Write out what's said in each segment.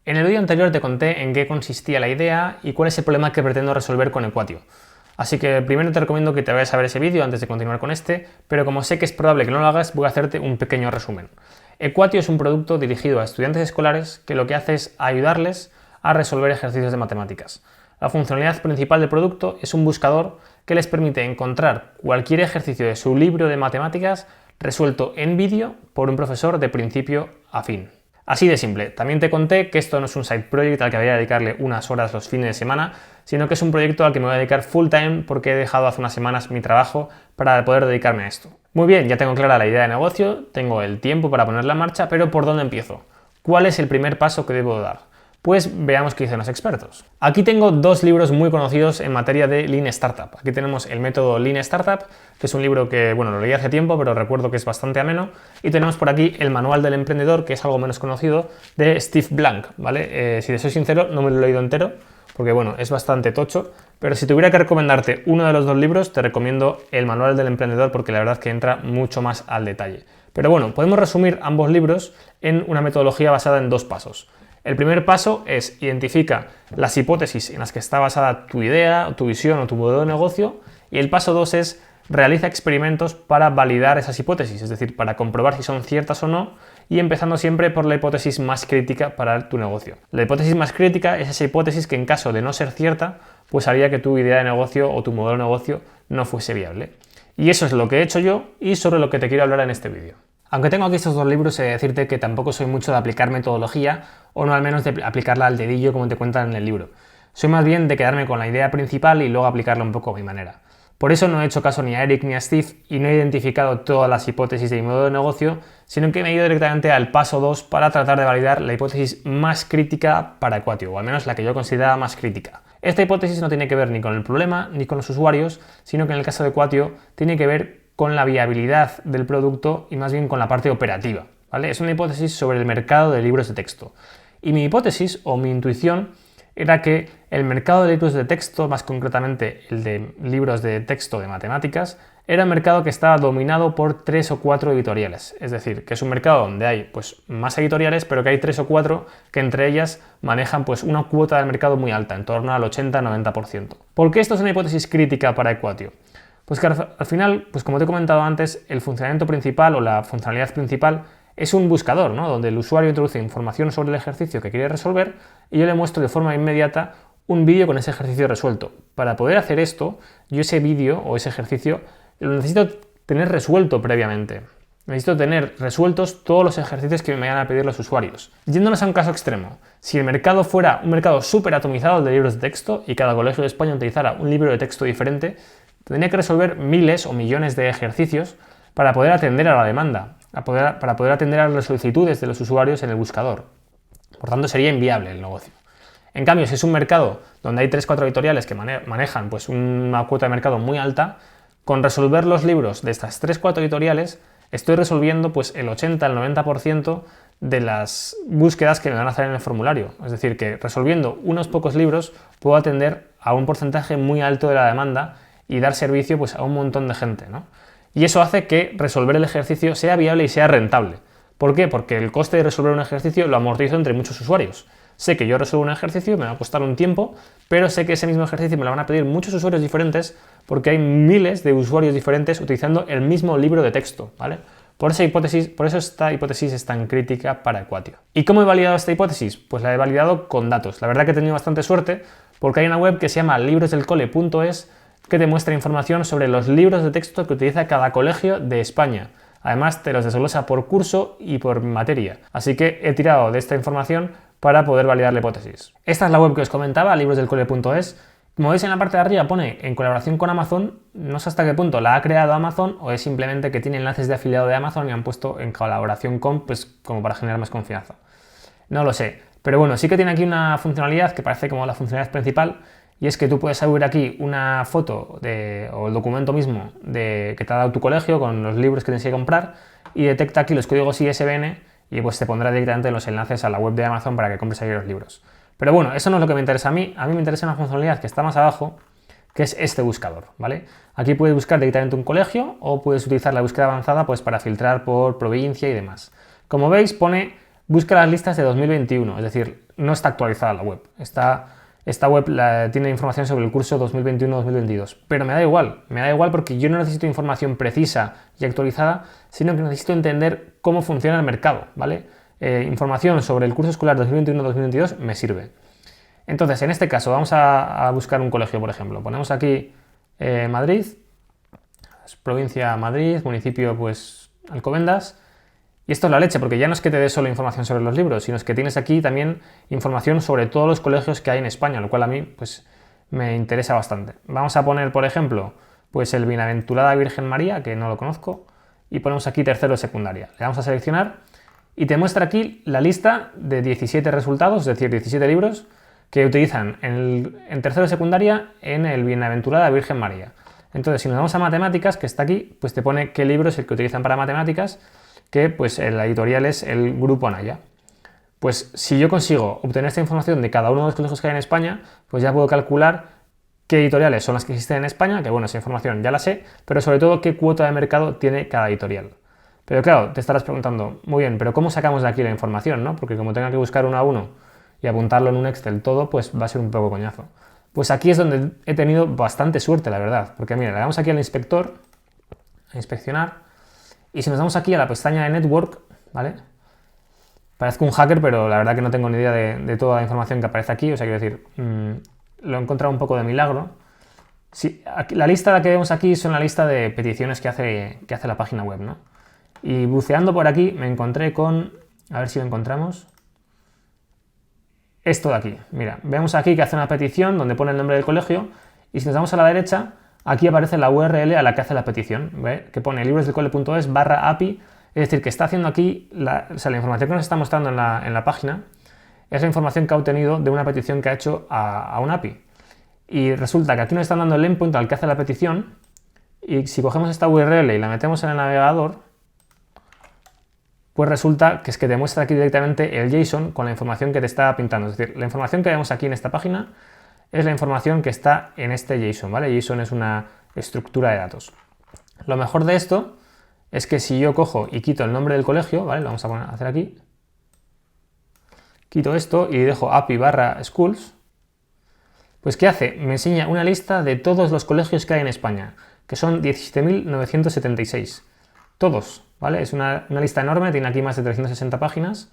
En el vídeo anterior te conté en qué consistía la idea y cuál es el problema que pretendo resolver con Equatio. Así que primero te recomiendo que te vayas a ver ese vídeo antes de continuar con este, pero como sé que es probable que no lo hagas, voy a hacerte un pequeño resumen. Equatio es un producto dirigido a estudiantes escolares que lo que hace es ayudarles a resolver ejercicios de matemáticas. La funcionalidad principal del producto es un buscador que les permite encontrar cualquier ejercicio de su libro de matemáticas resuelto en vídeo por un profesor de principio a fin. Así de simple. También te conté que esto no es un side project al que voy a dedicarle unas horas los fines de semana, sino que es un proyecto al que me voy a dedicar full time porque he dejado hace unas semanas mi trabajo para poder dedicarme a esto. Muy bien, ya tengo clara la idea de negocio, tengo el tiempo para ponerla en marcha, pero ¿por dónde empiezo? ¿Cuál es el primer paso que debo dar? Pues veamos qué dicen los expertos. Aquí tengo dos libros muy conocidos en materia de Lean Startup. Aquí tenemos el método Lean Startup, que es un libro que, bueno, lo leí hace tiempo, pero recuerdo que es bastante ameno. Y tenemos por aquí el Manual del Emprendedor, que es algo menos conocido, de Steve Blank, ¿vale? Si te soy sincero, no me lo he leído entero, porque, bueno, es bastante tocho. Pero si tuviera que recomendarte uno de los dos libros, te recomiendo el Manual del Emprendedor, porque la verdad es que entra mucho más al detalle. Pero bueno, podemos resumir ambos libros en una metodología basada en dos pasos. El primer paso es identifica las hipótesis en las que está basada tu idea, tu visión o tu modelo de negocio, y el paso 2 es realiza experimentos para validar esas hipótesis, es decir, para comprobar si son ciertas o no, y empezando siempre por la hipótesis más crítica para tu negocio. La hipótesis más crítica es esa hipótesis que en caso de no ser cierta, pues haría que tu idea de negocio o tu modelo de negocio no fuese viable. Y eso es lo que he hecho yo y sobre lo que te quiero hablar en este vídeo. Aunque tengo aquí estos dos libros, he de decirte que tampoco soy mucho de aplicar metodología, o no al menos de aplicarla al dedillo como te cuentan en el libro. Soy más bien de quedarme con la idea principal y luego aplicarla un poco a mi manera. Por eso no he hecho caso ni a Eric ni a Steve y no he identificado todas las hipótesis de mi modelo de negocio, sino que me he ido directamente al paso 2 para tratar de validar la hipótesis más crítica para Equatio, o al menos la que yo consideraba más crítica. Esta hipótesis no tiene que ver ni con el problema ni con los usuarios, sino que en el caso de Equatio tiene que ver con la viabilidad del producto y más bien con la parte operativa, ¿vale? Es una hipótesis sobre el mercado de libros de texto. Y mi hipótesis o mi intuición era que el mercado de libros de texto, más concretamente el de libros de texto de matemáticas, era un mercado que estaba dominado por 3 o 4 editoriales. Es decir, que es un mercado donde hay pues, más editoriales, pero que hay 3 o 4 que entre ellas manejan pues, una cuota del mercado muy alta, en torno al 80-90%. ¿Por qué esto es una hipótesis crítica para Equatio? Pues que al final, pues como te he comentado antes, el funcionamiento principal o la funcionalidad principal es un buscador, ¿no? Donde el usuario introduce información sobre el ejercicio que quiere resolver y yo le muestro de forma inmediata un vídeo con ese ejercicio resuelto. Para poder hacer esto, yo ese vídeo o ese ejercicio lo necesito tener resuelto previamente. Necesito tener resueltos todos los ejercicios que me vayan a pedir los usuarios. Yéndonos a un caso extremo, si el mercado fuera un mercado súper atomizado de libros de texto y cada colegio de España utilizara un libro de texto diferente, tendría que resolver miles o millones de ejercicios para poder atender a la demanda, para poder atender a las solicitudes de los usuarios en el buscador. Por tanto, sería inviable el negocio. En cambio, si es un mercado donde hay 3-4 editoriales que manejan pues, una cuota de mercado muy alta, con resolver los libros de estas 3-4 editoriales, estoy resolviendo pues, el 80-90% de las búsquedas que me van a hacer en el formulario. Es decir, que resolviendo unos pocos libros puedo atender a un porcentaje muy alto de la demanda y dar servicio pues, a un montón de gente, ¿no? Y eso hace que resolver el ejercicio sea viable y sea rentable. ¿Por qué? Porque el coste de resolver un ejercicio lo amortizo entre muchos usuarios. Sé que yo resuelvo un ejercicio, me va a costar un tiempo, pero sé que ese mismo ejercicio me lo van a pedir muchos usuarios diferentes porque hay miles de usuarios diferentes utilizando el mismo libro de texto, ¿vale? Por eso esta hipótesis es tan crítica para Equatio. ¿Y cómo he validado esta hipótesis? Pues la he validado con datos. La verdad que he tenido bastante suerte porque hay una web que se llama librosdelcole.es que te muestra información sobre los libros de texto que utiliza cada colegio de España. Además, te los desglosa por curso y por materia. Así que he tirado de esta información para poder validar la hipótesis. Esta es la web que os comentaba, librosdelcole.es. Como veis en la parte de arriba pone en colaboración con Amazon. No sé hasta qué punto la ha creado Amazon o es simplemente que tiene enlaces de afiliado de Amazon y han puesto en colaboración con, pues como para generar más confianza. No lo sé. Pero bueno, sí que tiene aquí una funcionalidad que parece como la funcionalidad principal. Y es que tú puedes subir aquí una foto o el documento mismo que te ha dado tu colegio con los libros que tienes que comprar y detecta aquí los códigos ISBN y pues te pondrá directamente los enlaces a la web de Amazon para que compres ahí los libros. Pero bueno, eso no es lo que me interesa a mí. A mí me interesa una funcionalidad que está más abajo, que es este buscador, ¿vale? Aquí puedes buscar directamente un colegio o puedes utilizar la búsqueda avanzada pues para filtrar por provincia y demás. Como veis pone busca las listas de 2021, es decir, no está actualizada la web. Esta web tiene información sobre el curso 2021-2022, pero me da igual porque yo no necesito información precisa y actualizada, sino que necesito entender cómo funciona el mercado, ¿vale? Información sobre el curso escolar 2021-2022 me sirve. Entonces, en este caso, vamos a buscar un colegio, por ejemplo. Ponemos aquí Madrid, provincia Madrid, municipio, pues, Alcobendas. Y esto es la leche, porque ya no es que te dé solo información sobre los libros, sino es que tienes aquí también información sobre todos los colegios que hay en España, lo cual a mí, pues, me interesa bastante. Vamos a poner, por ejemplo, pues el Bienaventurada Virgen María, que no lo conozco, y ponemos aquí tercero de secundaria. Le damos a seleccionar y te muestra aquí la lista de 17 resultados, es decir, 17 libros que utilizan en tercero de secundaria en el Bienaventurada Virgen María. Entonces, si nos vamos a matemáticas, que está aquí, pues te pone qué libro es el que utilizan para matemáticas, que pues la editorial es el Grupo Anaya. Pues si yo consigo obtener esta información de cada uno de los colegios que hay en España, pues ya puedo calcular qué editoriales son las que existen en España, que bueno, esa información ya la sé, pero sobre todo qué cuota de mercado tiene cada editorial. Pero claro, te estarás preguntando, muy bien, pero ¿cómo sacamos de aquí la información, no? Porque como tenga que buscar uno a uno y apuntarlo en un Excel todo, pues va a ser un poco coñazo. Pues aquí es donde he tenido bastante suerte, la verdad, porque mira, le damos aquí al inspector, a inspeccionar, y si nos damos aquí a la pestaña de Network, ¿vale? Parezco un hacker, pero la verdad que no tengo ni idea de toda la información que aparece aquí, o sea, quiero decir, lo he encontrado un poco de milagro. Sí, aquí, la lista que vemos aquí son la lista de peticiones que hace la página web, ¿no? Y buceando por aquí me encontré con, a ver si lo encontramos, esto de aquí. Mira, vemos aquí que hace una petición donde pone el nombre del colegio y si nos damos a la derecha, aquí aparece la URL a la que hace la petición, ¿ve? Que pone librosdelcole.es/API, es decir, que está haciendo aquí, la información que nos está mostrando en la página es la información que ha obtenido de una petición que ha hecho a un API. Y resulta que aquí nos están dando el endpoint al que hace la petición y si cogemos esta URL y la metemos en el navegador, pues resulta que es que te muestra aquí directamente el JSON con la información que te está pintando. Es decir, la información que vemos aquí en esta página es la información que está en este JSON, ¿vale? JSON es una estructura de datos. Lo mejor de esto es que si yo cojo y quito el nombre del colegio, ¿vale? Lo vamos a hacer aquí. Quito esto y dejo API/schools. Pues ¿qué hace? Me enseña una lista de todos los colegios que hay en España, que son 17.976. Todos, ¿vale? Es una lista enorme, tiene aquí más de 360 páginas.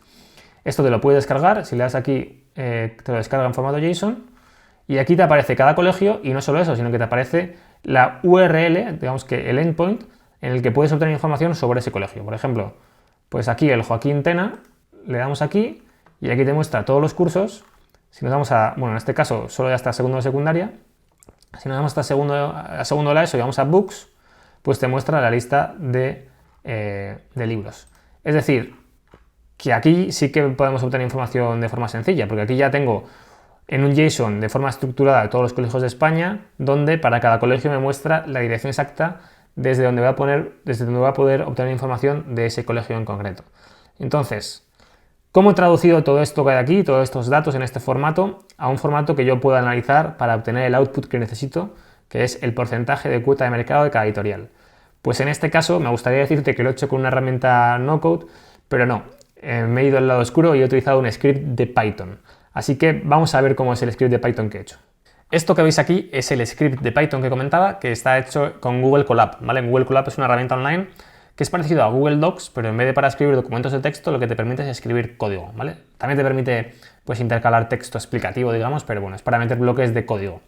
Esto te lo puedes descargar, si le das aquí te lo descarga en formato JSON y aquí te aparece cada colegio y no solo eso, sino que te aparece la URL, digamos que el endpoint en el que puedes obtener información sobre ese colegio. Por ejemplo, pues aquí el Joaquín Tena, le damos aquí y aquí te muestra todos los cursos. Si nos vamos a, bueno, en este caso solo ya hasta segundo de secundaria, si nos vamos hasta segundo de la ESO y vamos a Books, pues te muestra la lista de libros. Es decir, que aquí sí que podemos obtener información de forma sencilla, porque aquí ya tengo en un JSON de forma estructurada todos los colegios de España, donde para cada colegio me muestra la dirección exacta desde donde voy a poder obtener información de ese colegio en concreto. Entonces, ¿cómo he traducido todo esto que hay aquí, todos estos datos en este formato, a un formato que yo pueda analizar para obtener el output que necesito, que es el porcentaje de cuota de mercado de cada editorial? Pues en este caso me gustaría decirte que lo he hecho con una herramienta no-code, pero no, me he ido al lado oscuro y he utilizado un script de Python. Así que vamos a ver cómo es el script de Python que he hecho. Esto que veis aquí es el script de Python que comentaba, que está hecho con Google Colab, ¿vale? Google Colab es una herramienta online que es parecido a Google Docs, pero en vez de para escribir documentos de texto, lo que te permite es escribir código, ¿vale? También te permite, pues, intercalar texto explicativo, digamos, pero bueno, es para meter bloques de código.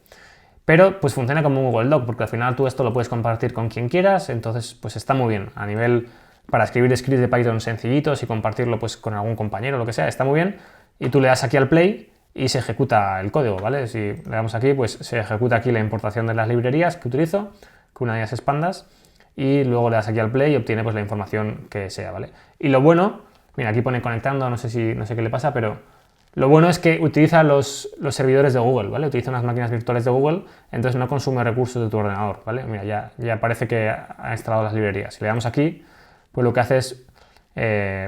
Pero pues funciona como un Google Doc, porque al final tú esto lo puedes compartir con quien quieras, entonces pues está muy bien. A nivel para escribir scripts de Python sencillitos y compartirlo pues con algún compañero o lo que sea, está muy bien. Y tú le das aquí al play y se ejecuta el código, ¿vale? Si le damos aquí, pues se ejecuta aquí la importación de las librerías que utilizo, que una de ellas es Pandas, y luego le das aquí al play y obtiene pues la información que sea, ¿vale? Y lo bueno, mira, aquí pone conectando, no sé qué le pasa, pero lo bueno es que utiliza los servidores de Google, ¿vale? Utiliza unas máquinas virtuales de Google, entonces no consume recursos de tu ordenador, ¿vale? Mira, ya parece que ha instalado las librerías. Si le damos aquí, pues lo que hace es...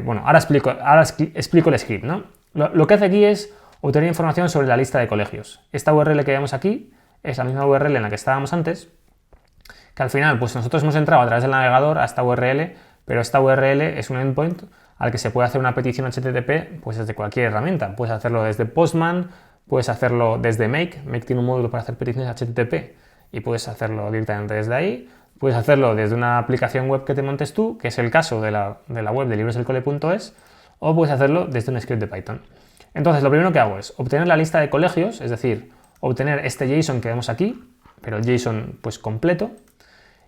bueno, ahora explico el script, ¿no? Lo que hace aquí es obtener información sobre la lista de colegios. Esta URL que vemos aquí es la misma URL en la que estábamos antes, que al final, pues nosotros hemos entrado a través del navegador a esta URL, pero esta URL es un endpoint al que se puede hacer una petición HTTP pues desde cualquier herramienta. Puedes hacerlo desde Postman, puedes hacerlo desde Make. Make tiene un módulo para hacer peticiones HTTP y puedes hacerlo directamente desde ahí. Puedes hacerlo desde una aplicación web que te montes tú, que es el caso de la web de librosdelcole.es, o puedes hacerlo desde un script de Python. Entonces, lo primero que hago es obtener la lista de colegios, es decir, obtener este JSON que vemos aquí, pero el JSON pues completo.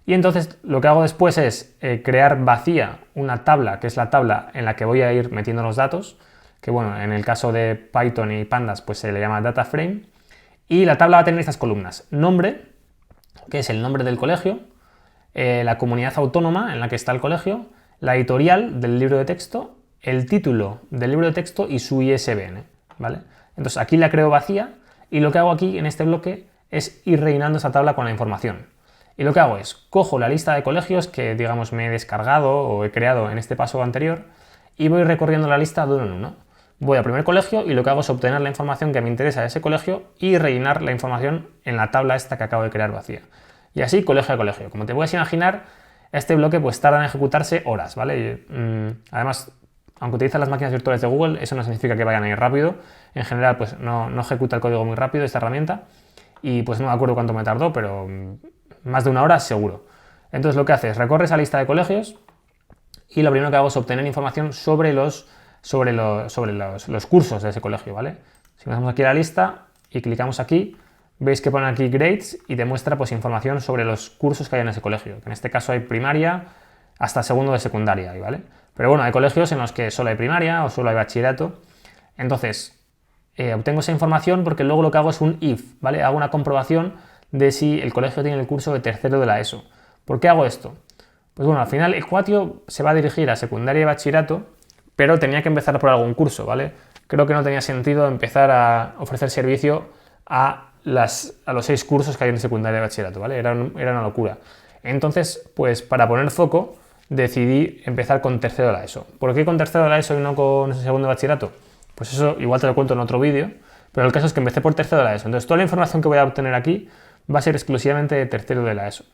Y entonces lo que hago después es crear vacía una tabla, que es la tabla en la que voy a ir metiendo los datos, que bueno, en el caso de Python y Pandas pues se le llama data frame, y la tabla va a tener estas columnas: nombre, que es el nombre del colegio, la comunidad autónoma en la que está el colegio, la editorial del libro de texto, el título del libro de texto y su ISBN, ¿vale? Entonces aquí la creo vacía y lo que hago aquí en este bloque es ir rellenando esa tabla con la información. Y lo que hago es, cojo la lista de colegios que, digamos, me he descargado o he creado en este paso anterior y voy recorriendo la lista de uno en uno. Voy al primer colegio y lo que hago es obtener la información que me interesa de ese colegio y rellenar la información en la tabla esta que acabo de crear vacía. Y así, colegio a colegio. Como te puedes imaginar, este bloque pues tarda en ejecutarse horas, ¿vale? Además, aunque utilizan las máquinas virtuales de Google, eso no significa que vayan a ir rápido. En general, pues no ejecuta el código muy rápido esta herramienta y pues no me acuerdo cuánto me tardó, pero más de una hora seguro. Entonces lo que hace es recorre esa lista de colegios y lo primero que hago es obtener información sobre los cursos de ese colegio, ¿vale? Si nos vamos aquí a la lista y clicamos aquí, veis que pone aquí grades y te muestra pues información sobre los cursos que hay en ese colegio. En este caso hay primaria hasta segundo de secundaria, ¿vale? Pero bueno, hay colegios en los que solo hay primaria o solo hay bachillerato. Entonces, obtengo esa información porque luego lo que hago es un if, ¿vale? Hago una comprobación de si el colegio tiene el curso de tercero de la ESO. ¿Por qué hago esto? Pues bueno, al final Equatio se va a dirigir a secundaria y bachillerato, pero tenía que empezar por algún curso, ¿vale? Creo que no tenía sentido empezar a ofrecer servicio a los 6 cursos que hay en secundaria y bachillerato, ¿vale? Era una locura. Entonces, pues para poner foco, decidí empezar con tercero de la ESO. ¿Por qué con tercero de la ESO y no con segundo de bachillerato? Pues eso igual te lo cuento en otro vídeo, pero el caso es que empecé por tercero de la ESO. Entonces toda la información que voy a obtener aquí va a ser exclusivamente de tercero de la ESO.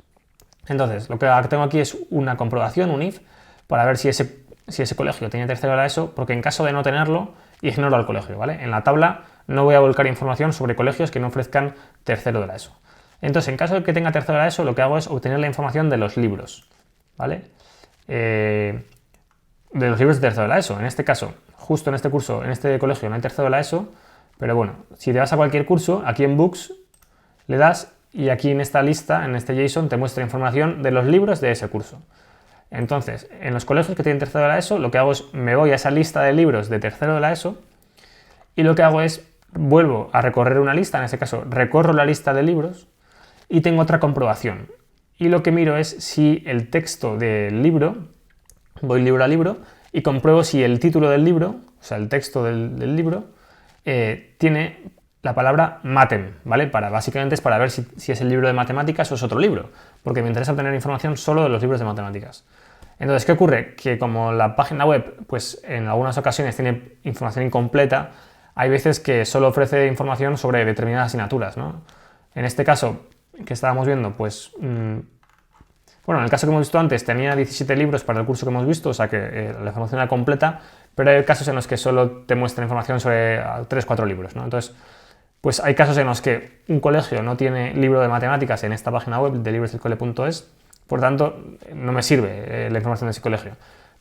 Entonces lo que tengo aquí es una comprobación, un if, para ver si ese colegio tiene tercero de la ESO, porque en caso de no tenerlo, ignoro al colegio, ¿vale? En la tabla no voy a volcar información sobre colegios que no ofrezcan tercero de la ESO. Entonces, en caso de que tenga tercero de la ESO, lo que hago es obtener la información de los libros, ¿vale? De los libros de tercero de la ESO. En este caso, justo en este curso, en este colegio no hay tercero de la ESO, pero bueno, si te vas a cualquier curso, aquí en Books le das y aquí en esta lista, en este JSON, te muestra información de los libros de ese curso. Entonces, en los colegios que tienen tercero de la ESO, lo que hago es me voy a esa lista de libros de tercero de la ESO y lo que hago es vuelvo a recorrer una lista, en este caso recorro la lista de libros y tengo otra comprobación. Y lo que miro es si el texto del libro, voy libro a libro y compruebo si el título del libro, o sea, el texto del libro, tiene la palabra matem, ¿vale? Básicamente es para ver si es el libro de matemáticas o es otro libro, porque me interesa obtener información solo de los libros de matemáticas. Entonces, ¿qué ocurre? Que como la página web, pues en algunas ocasiones tiene información incompleta, hay veces que solo ofrece información sobre determinadas asignaturas, ¿no? En este caso que estábamos viendo, pues bueno, en el caso que hemos visto antes tenía 17 libros para el curso que hemos visto, o sea que la información era completa, pero hay casos en los que solo te muestra información sobre 3-4 libros, ¿no? Entonces, pues hay casos en los que un colegio no tiene libro de matemáticas en esta página web de librosdelcole.es, por tanto, no me sirve la información de ese colegio.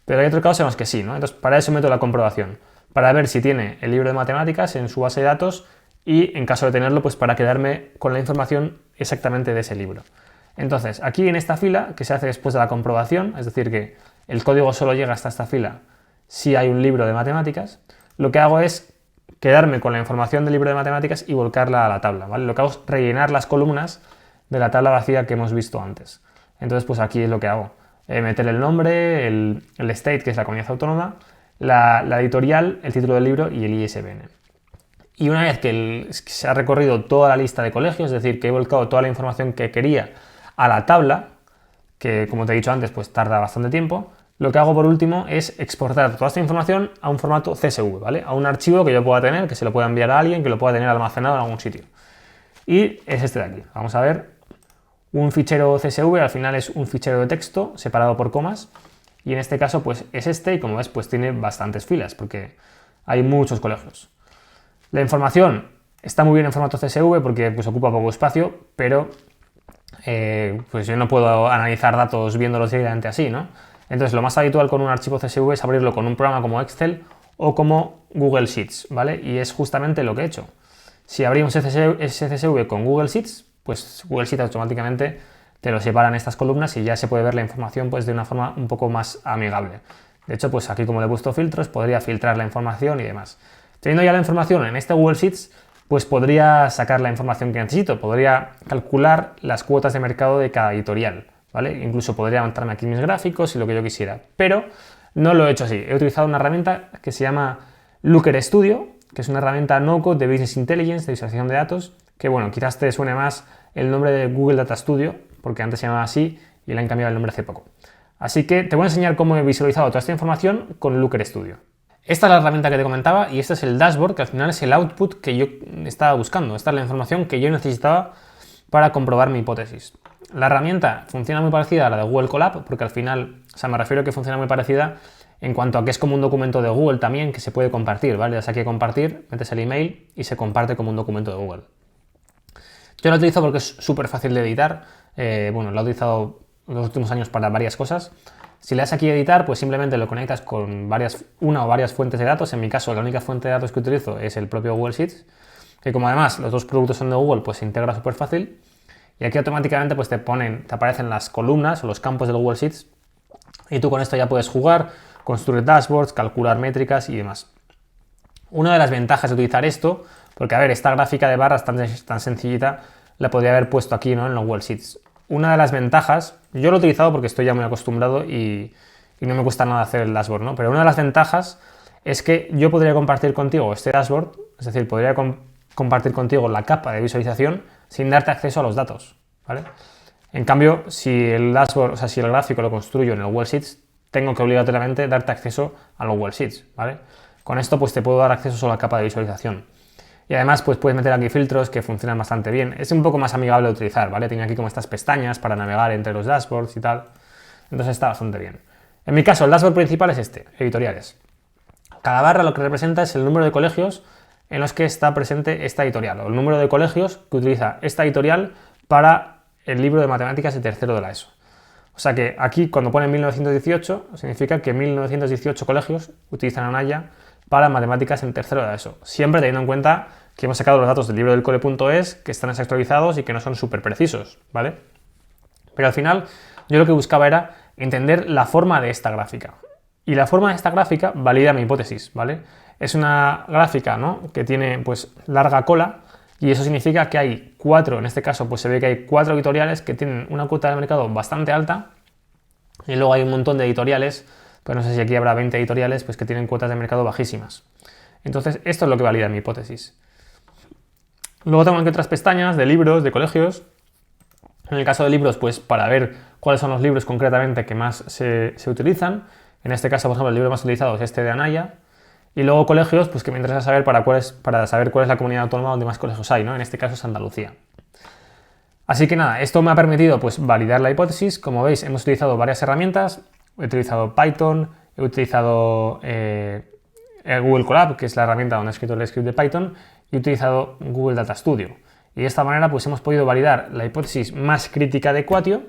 Pero hay otros casos en los que sí, ¿no? Entonces, para eso meto la comprobación, para ver si tiene el libro de matemáticas en su base de datos y, en caso de tenerlo, pues para quedarme con la información exactamente de ese libro. Entonces, aquí en esta fila, que se hace después de la comprobación, es decir, que el código solo llega hasta esta fila si hay un libro de matemáticas, lo que hago es quedarme con la información del libro de matemáticas y volcarla a la tabla, ¿vale? Lo que hago es rellenar las columnas de la tabla vacía que hemos visto antes. Entonces, pues aquí es lo que hago. Meter el nombre, el state, que es la comunidad autónoma, la editorial, el título del libro y el ISBN. Y una vez que se ha recorrido toda la lista de colegios, es decir, que he volcado toda la información que quería a la tabla, que como te he dicho antes, pues tarda bastante tiempo, lo que hago por último es exportar toda esta información a un formato CSV, ¿vale? A un archivo que yo pueda tener, que se lo pueda enviar a alguien, que lo pueda tener almacenado en algún sitio. Y es este de aquí. Vamos a ver. Un fichero CSV al final es un fichero de texto separado por comas y en este caso pues es este, y como ves pues tiene bastantes filas porque hay muchos colegios. La información está muy bien en formato CSV porque pues ocupa poco espacio, pero pues yo no puedo analizar datos viéndolos directamente así, ¿no? Entonces lo más habitual con un archivo CSV es abrirlo con un programa como Excel o como Google Sheets, ¿vale? Y es justamente lo que he hecho. Si abrimos ese CSV con Google Sheets, pues Google Sheets automáticamente te lo separa en estas columnas y ya se puede ver la información pues de una forma un poco más amigable. De hecho, pues aquí como le he puesto filtros, podría filtrar la información y demás. Teniendo ya la información en este Google Sheets, pues podría sacar la información que necesito, podría calcular las cuotas de mercado de cada editorial, ¿vale? Incluso podría montarme aquí mis gráficos y lo que yo quisiera, pero no lo he hecho así. He utilizado una herramienta que se llama Looker Studio, que es una herramienta no-code de Business Intelligence, de visualización de datos, que bueno, quizás te suene más el nombre de Google Data Studio, porque antes se llamaba así y le han cambiado el nombre hace poco. Así que te voy a enseñar cómo he visualizado toda esta información con Looker Studio. Esta es la herramienta que te comentaba y este es el dashboard, que al final es el output que yo estaba buscando. Esta es la información que yo necesitaba para comprobar mi hipótesis. La herramienta funciona muy parecida a la de Google Colab, porque al final, o sea, me refiero a que funciona muy parecida en cuanto a que es como un documento de Google también que se puede compartir, ¿vale? Ya sea que compartir, metes el email y se comparte como un documento de Google. Yo lo utilizo porque es súper fácil de editar. Bueno, lo he utilizado en los últimos años para varias cosas. Si le das aquí a editar, pues simplemente lo conectas con una o varias fuentes de datos. En mi caso, la única fuente de datos que utilizo es el propio Google Sheets, que como además los dos productos son de Google, pues se integra súper fácil. Y aquí automáticamente pues te aparecen las columnas o los campos del Google Sheets y tú con esto ya puedes jugar, construir dashboards, calcular métricas y demás. Una de las ventajas de utilizar esto, porque a ver, esta gráfica de barras tan sencillita la podría haber puesto aquí, ¿no?, en los Google Sheets. Una de las ventajas, yo lo he utilizado porque estoy ya muy acostumbrado y no me cuesta nada hacer el dashboard, ¿no? Pero una de las ventajas es que yo podría compartir contigo este dashboard, es decir, podría compartir contigo la capa de visualización sin darte acceso a los datos, ¿vale? En cambio, si el dashboard, o sea, si el gráfico lo construyo en el Google Sheets, tengo que obligatoriamente darte acceso a los Google Sheets, ¿vale? Con esto pues te puedo dar acceso solo a la capa de visualización. Y además pues puedes meter aquí filtros que funcionan bastante bien. Es un poco más amigable de utilizar, ¿vale? Tiene aquí como estas pestañas para navegar entre los dashboards y tal. Entonces está bastante bien. En mi caso el dashboard principal es este, editoriales. Cada barra lo que representa es el número de colegios en los que está presente esta editorial, o el número de colegios que utiliza esta editorial para el libro de matemáticas de tercero de la ESO. O sea que aquí cuando pone 1918 significa que 1918 colegios utilizan Anaya para matemáticas en tercero de la ESO. Siempre teniendo en cuenta que hemos sacado los datos del libro del cole.es, que están desactualizados y que no son súper precisos, ¿vale? Pero al final yo lo que buscaba era entender la forma de esta gráfica. Y la forma de esta gráfica valida mi hipótesis, ¿vale? Es una gráfica, ¿no?, que tiene pues larga cola y eso significa que hay en este caso pues se ve que hay 4 editoriales que tienen una cuota de mercado bastante alta y luego hay un montón de editoriales, pues no sé si aquí habrá 20 editoriales pues que tienen cuotas de mercado bajísimas. Entonces esto es lo que valida mi hipótesis. Luego tengo aquí otras pestañas de libros, de colegios. En el caso de libros, pues para ver cuáles son los libros concretamente que más se utilizan. En este caso, por ejemplo, el libro más utilizado es este de Anaya. Y luego colegios, pues que me interesa saber para saber cuál es la comunidad autónoma donde más colegios hay, ¿no? En este caso es Andalucía. Así que nada, esto me ha permitido pues validar la hipótesis. Como veis, hemos utilizado varias herramientas. He utilizado Python, he utilizado Google Colab, que es la herramienta donde he escrito el script de Python, y he utilizado Google Data Studio. Y de esta manera pues hemos podido validar la hipótesis más crítica de Equatio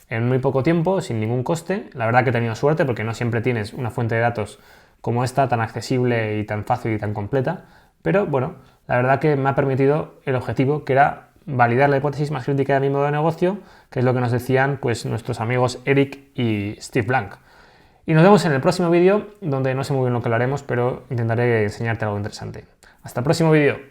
en muy poco tiempo, sin ningún coste. La verdad que he tenido suerte porque no siempre tienes una fuente de datos como esta, tan accesible y tan fácil y tan completa. Pero bueno, la verdad que me ha permitido el objetivo, que era validar la hipótesis más crítica de mi modo de negocio, que es lo que nos decían pues nuestros amigos Eric y Steve Blank. Y nos vemos en el próximo vídeo, donde no sé muy bien lo que hablaremos, pero intentaré enseñarte algo interesante. Hasta el próximo vídeo.